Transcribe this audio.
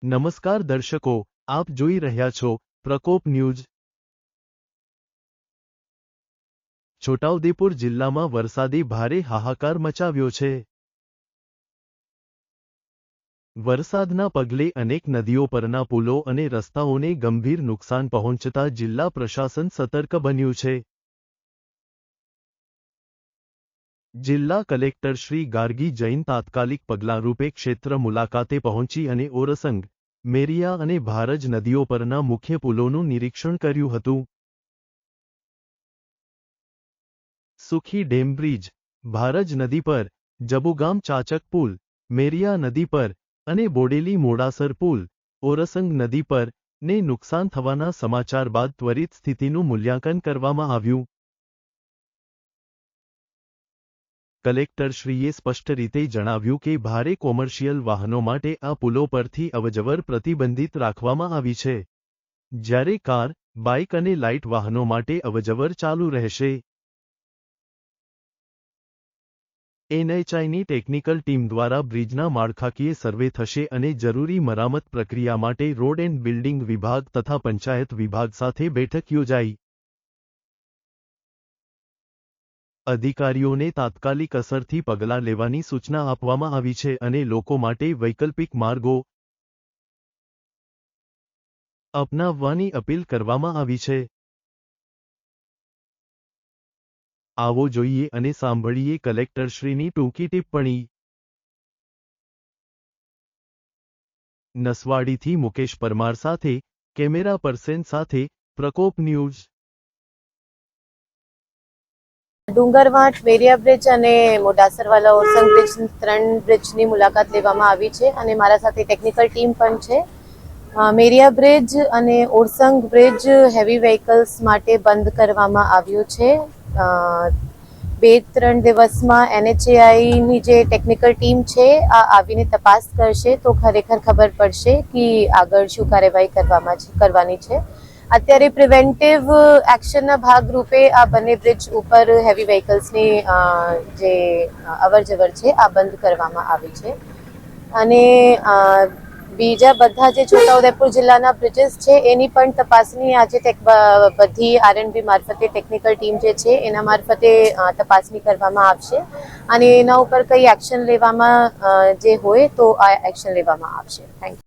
નમસ્કાર દર્શકો, આપ જોઈ રહ્યા છો પ્રકોપ ન્યૂઝ। છોટાઉદેપુર જિલ્લામાં વરસાદી ભારે હાહાકાર મચાવ્યો છે। વરસાદના પગલે અનેક નદીઓ પરના પુલો અને રસ્તાઓને ગંભીર નુકસાન પહોંચતા જિલ્લા પ્રશાસન સતર્ક બન્યું છે। જિલ્લા કલેક્ટર શ્રી ગાર્ગી જૈન તાત્કાલિક પગલાંરૂપે ક્ષેત્ર મુલાકાતે પહોંચી અને ઓરસંગ, મેરિયા અને ભારજ નદીઓ પરના મુખ્ય પુલોનું નિરીક્ષણ કર્યું હતું। સુખી ડેમ બ્રિજ, ભારજ નદી પર, જબુગામ ચાચક પુલ, મેરિયા નદી પર અને બોડેલી મોડાસર પુલ, ઓરસંગ નદી પર ને નુકસાન થવાના સમાચાર બાદ ત્વરિત સ્થિતિનું મૂલ્યાંકન કરવામાં આવ્યું। કલેક્ટરશ્રીએ સ્પષ્ટ રીતે જણાવ્યું કે ભારે કોમર્શિયલ વાહનો માટે આ પુલો પરથી અવરજવર પ્રતિબંધિત રાખવામાં આવી છે, જ્યારે કાર, બાઇક અને લાઇટ વાહનો માટે અવરજવર ચાલુ રહેશે। એનએચઆઈની ટેકનિકલ ટીમ દ્વારા બ્રિજના માળખાકીય સર્વે થશે અને જરૂરી મરામત પ્રક્રિયા માટે રોડ એન્ડ બિલ્ડિંગ વિભાગ તથા પંચાયત વિભાગ સાથે બેઠક યોજાઈ। અધિકારીઓને તાત્કાલિક અસરથી પગલાં લેવાની સૂચના આપવામાં આવી છે અને લોકો માટે વૈકલ્પિક માર્ગો અપનાવવાની અપીલ કરવામાં આવી છે। આવો જોઈએ અને સાંભળીએ કલેક્ટરશ્રીની ટૂંકી ટિપ્પણી। નસવાડીથી મુકેશ પરમાર સાથે કેમેરા પર્સન સાથે પ્રકોપ ન્યૂઝ। ડુંગરવાંટ, મેરિયા બ્રિજ અને મોડાસરવાલા ઓરસંગ બ્રિજ, 3 બ્રિજની મુલાકાત લેવામાં આવી છે અને મારા સાથે ટેકનિકલ ટીમ પણ છે। મેરિયા બ્રિજ અને ઓરસંગ બ્રિજ હેવી વ્હીકલ્સ માટે બંધ કરવામાં આવ્યું છે। 2-3 દિવસમાં એનએચએઆઈની જે ટેકનિકલ ટીમ છે આ આવીને તપાસ કરશે તો ખરેખર ખબર પડશે કે આગળ શું કાર્યવાહી કરવાની છે। અત્યારે પ્રિવેન્ટિવ એક્શનના ભાગરૂપે આ બંને બ્રિજ ઉપર હેવી વ્હીકલ્સની જે અવરજવર છે આ બંધ કરવામાં આવી છે અને બીજા બધા જે છોટાઉદેપુર જિલ્લાના બ્રિજીસ છે એની પણ તપાસની આજે બધી આરએનબી મારફતે ટેકનિકલ ટીમ જે છે એના મારફતે તપાસણી કરવામાં આવશે અને એના ઉપર કઈ એક્શન લેવામાં જે હોય તો આ એક્શન લેવામાં આવશે। Thank you.